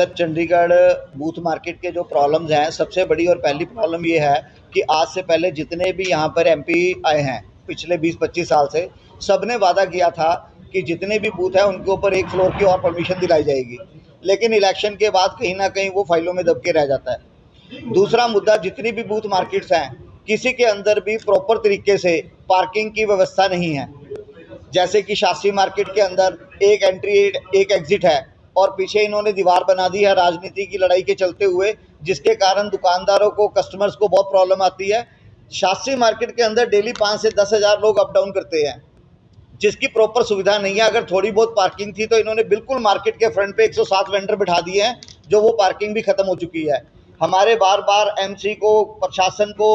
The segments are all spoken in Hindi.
सर, चंडीगढ़ बूथ मार्केट के जो प्रॉब्लम्स हैं, सबसे बड़ी और पहली प्रॉब्लम ये है कि आज से पहले जितने भी यहाँ पर एमपी आए हैं पिछले 20-25 साल से, सबने वादा किया था कि जितने भी बूथ हैं उनके ऊपर एक फ्लोर की और परमिशन दिलाई जाएगी, लेकिन इलेक्शन के बाद कहीं ना कहीं वो फाइलों में दब के रह जाता है। दूसरा मुद्दा, जितनी भी बूथ मार्केट्स हैं, किसी के अंदर भी प्रॉपर तरीके से पार्किंग की व्यवस्था नहीं है। जैसे कि शास्त्री मार्केट के अंदर एक एंट्री एक एग्जिट है और पीछे इन्होंने दीवार बना दी है राजनीति की लड़ाई के चलते हुए, जिसके कारण दुकानदारों को, कस्टमर्स को बहुत प्रॉब्लम आती है। शास्त्री मार्केट के अंदर डेली 5 से 10 हज़ार लोग अप डाउन करते हैं, जिसकी प्रॉपर सुविधा नहीं है। अगर थोड़ी बहुत पार्किंग थी तो इन्होंने बिल्कुल मार्केट के फ्रंट पे 107 वेंडर बिठा दिए हैं, जो वो पार्किंग भी खत्म हो चुकी है। हमारे बार बार एमसी को, प्रशासन को,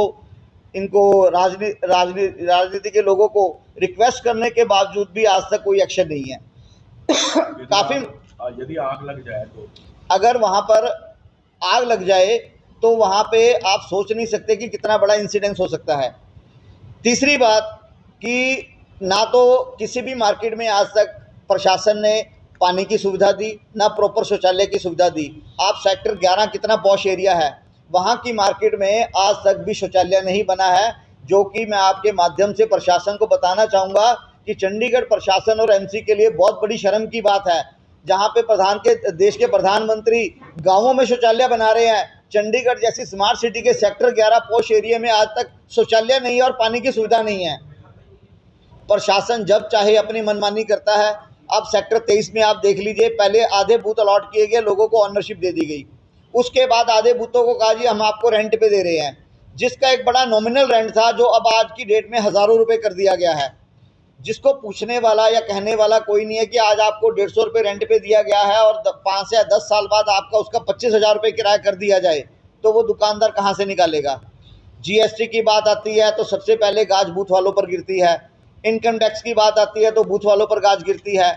इनको राजनीति के लोगों को रिक्वेस्ट करने के बावजूद भी आज तक कोई एक्शन नहीं है। काफ़ी यदि आग लग जाए तो, अगर वहाँ पर आग लग जाए तो वहाँ पे आप सोच नहीं सकते कि कितना बड़ा इंसिडेंस हो सकता है। तीसरी बात कि ना तो किसी भी मार्केट में आज तक प्रशासन ने पानी की सुविधा दी, ना प्रॉपर शौचालय की सुविधा दी। आप सेक्टर 11 कितना पॉश एरिया है, वहाँ की मार्केट में आज तक भी शौचालय नहीं बना है, जो कि मैं आपके माध्यम से प्रशासन को बताना चाहूँगा कि चंडीगढ़ प्रशासन और एमसी के लिए बहुत बड़ी शर्म की बात है, जहाँ पे देश के प्रधानमंत्री गाँवों में शौचालय बना रहे हैं। चंडीगढ़ जैसी स्मार्ट सिटी के सेक्टर 11 पॉश एरिया में आज तक शौचालय नहीं है और पानी की सुविधा नहीं है। प्रशासन जब चाहे अपनी मनमानी करता है। अब सेक्टर 23 में आप देख लीजिए, पहले आधे बूथ अलॉट किए गए, लोगों को ऑनरशिप दे दी गई, उसके बाद आधे बूथों को कहा जी हम आपको रेंट पे दे रहे हैं, जिसका एक बड़ा नॉमिनल रेंट था, जो अब आज की डेट में हज़ारों रुपये कर दिया गया है। जिसको पूछने वाला या कहने वाला कोई नहीं है कि आज आपको 150 रुपये रेंट पे दिया गया है और 5 से 10 साल बाद आपका उसका 25,000 रुपये किराया कर दिया जाए, तो वो दुकानदार कहाँ से निकालेगा। जीएसटी की बात आती है तो सबसे पहले गाज बूथ वालों पर गिरती है। इनकम टैक्स की बात आती है तो बूथ वालों पर गाज गिरती है।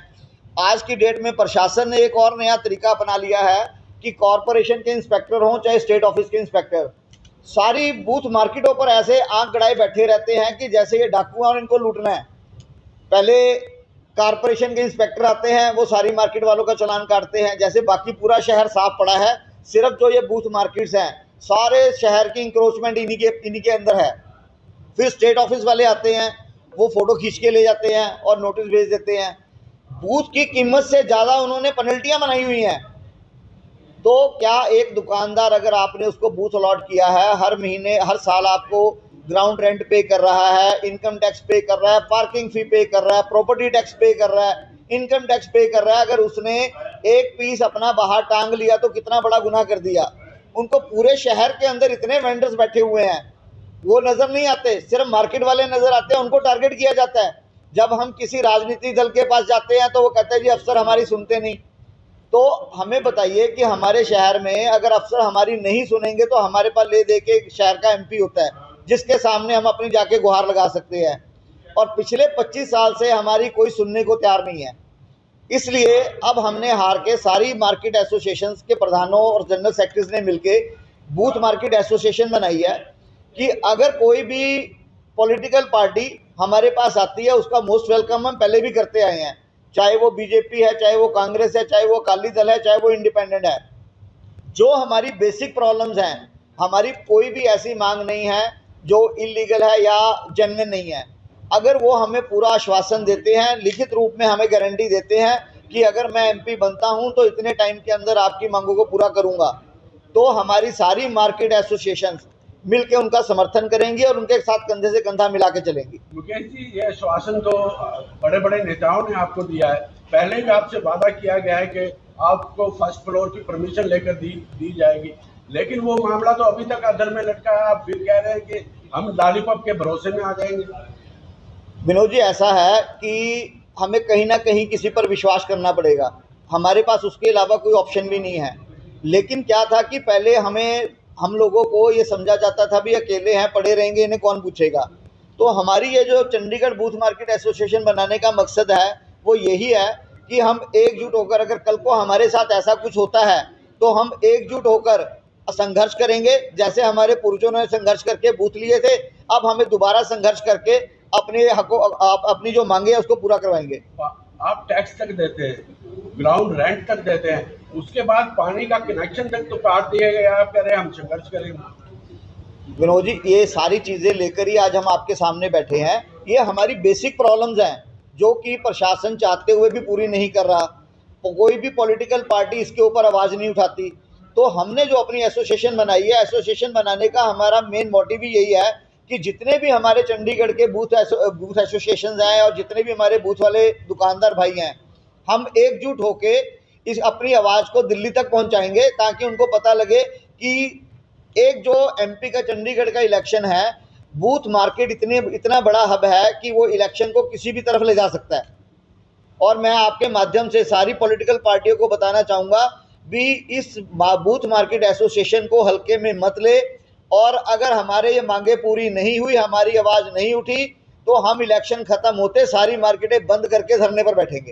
आज की डेट में प्रशासन ने एक और नया तरीका अपना लिया है कि कॉरपोरेशन के इंस्पेक्टर हों चाहे स्टेट ऑफिस के इंस्पेक्टर, सारी बूथ मार्केटों पर ऐसे आंख गड़ाए बैठे रहते हैं कि जैसे ये डाकू हैं और इनको लूटना है। पहले कॉरपोरेशन के इंस्पेक्टर आते हैं, वो सारी मार्केट वालों का चालान काटते हैं, जैसे बाकी पूरा शहर साफ पड़ा है, सिर्फ जो ये बूथ मार्केट्स हैं, सारे शहर की इंक्रोचमेंट इन्हीं के अंदर है। फिर स्टेट ऑफिस वाले आते हैं, वो फ़ोटो खींच के ले जाते हैं और नोटिस भेज देते हैं। बूथ की कीमत से ज़्यादा उन्होंने पेनल्टियाँ बनाई हुई हैं। तो क्या एक दुकानदार, अगर आपने उसको बूथ अलॉट किया है, हर महीने हर साल आपको ग्राउंड रेंट पे कर रहा है, इनकम टैक्स पे कर रहा है, पार्किंग फ़ी पे कर रहा है, प्रॉपर्टी टैक्स पे कर रहा है, इनकम टैक्स पे कर रहा है, अगर उसने एक पीस अपना बाहर टांग लिया तो कितना बड़ा गुनाह कर दिया। उनको पूरे शहर के अंदर इतने वेंडर्स बैठे हुए हैं, वो नज़र नहीं आते, सिर्फ मार्केट वाले नज़र आते हैं, उनको टारगेट किया जाता है। जब हम किसी राजनीतिक दल के पास जाते हैं तो वो कहते हैं जी अफसर हमारी सुनते नहीं। तो हमें बताइए कि हमारे शहर में अगर अफसर हमारी नहीं सुनेंगे तो हमारे पास ले दे के शहर का एमपी होता है, जिसके सामने हम अपनी जाके गुहार लगा सकते हैं, और पिछले 25 साल से हमारी कोई सुनने को तैयार नहीं है। इसलिए अब हमने हार के सारी मार्केट एसोसिएशन के प्रधानों और जनरल सेक्रेटरीज ने मिलके बूथ मार्केट एसोसिएशन बनाई है कि अगर कोई भी पॉलिटिकल पार्टी हमारे पास आती है, उसका मोस्ट वेलकम हम पहले भी करते आए हैं, चाहे वो बीजेपी है, चाहे वो कांग्रेस है, चाहे वो अकाली दल है, चाहे वो इंडिपेंडेंट है। जो हमारी बेसिक प्रॉब्लम्स हैं, हमारी कोई भी ऐसी मांग नहीं है जो इलीगल है या जेन्युइन नहीं है। अगर वो हमें पूरा आश्वासन देते हैं, लिखित रूप में हमें गारंटी देते हैं कि अगर मैं एमपी बनता हूं तो इतने टाइम के अंदर आपकी मांगों को पूरा करूंगा, तो हमारी सारी मार्केट एसोसिएशन मिलकर उनका समर्थन करेंगी और उनके साथ कंधे से कंधा मिला के चलेंगी। मुकेश जी, ये आश्वासन तो बड़े बड़े नेताओं ने आपको दिया है, पहले भी आपसे वादा किया गया है कि आपको फर्स्ट फ्लोर की परमिशन लेकर दी जाएगी, लेकिन वो मामला तो अभी तक अधर में लटका है। आप फिर कह रहे हैं कि हम लॉलीपॉप के भरोसे में आ जाएंगे। विनोद जी, ऐसा है कि हमें कहीं ना कहीं किसी पर विश्वास करना पड़ेगा, हमारे पास उसके अलावा कोई ऑप्शन भी नहीं है। लेकिन क्या था कि पहले हम लोगों को ये समझा जाता था भी अकेले हैं, पड़े रहेंगे, इन्हें कौन पूछेगा। तो हमारी ये जो चंडीगढ़ बूथ मार्केट एसोसिएशन बनाने का मकसद है वो यही है कि हम एकजुट होकर, अगर कल को हमारे साथ ऐसा कुछ होता है तो हम एकजुट होकर संघर्ष करेंगे। जैसे हमारे पूर्वजों ने संघर्ष करके बूथ लिए थे, अब हमें दोबारा संघर्ष करके अपने हकों, अपनी जो मांगे है उसको पूरा करवाएंगे। आप टैक्स तक देते हैं, ग्राउंड रेंट तक देते हैं, उसके बाद पानी का कनेक्शन तक तो काट दिया गया। आप कह रहे हैं हम संघर्ष करेंगे। विनोद जी, ये सारी चीज़ें लेकर ही आज हम आपके सामने बैठे हैं। ये हमारी बेसिक प्रॉब्लम्स हैं जो कि प्रशासन चाहते हुए भी पूरी नहीं कर रहा, कोई भी पॉलिटिकल पार्टी इसके ऊपर आवाज़ नहीं उठाती। तो हमने जो अपनी एसोसिएशन बनाई है, एसोसिएशन बनाने का हमारा मेन मोटिव ही यही है कि जितने भी हमारे चंडीगढ़ के बूथ एसोसिएशन हैं और जितने भी हमारे बूथ वाले दुकानदार भाई हैं, हम एकजुट होके इस अपनी आवाज़ को दिल्ली तक पहुंचाएंगे, ताकि उनको पता लगे कि एक जो एमपी का चंडीगढ़ का इलेक्शन है, बूथ मार्केट इतना बड़ा हब है कि वो इलेक्शन को किसी भी तरफ ले जा सकता है। और मैं आपके माध्यम से सारी पॉलिटिकल पार्टियों को बताना चाहूँगा भी इस बूथ मार्केट एसोसिएशन को हल्के में मत ले, और अगर हमारे ये मांगे पूरी नहीं हुई, हमारी आवाज़ नहीं उठी, तो हम इलेक्शन ख़त्म होते सारी मार्केटें बंद करके धरने पर बैठेंगे।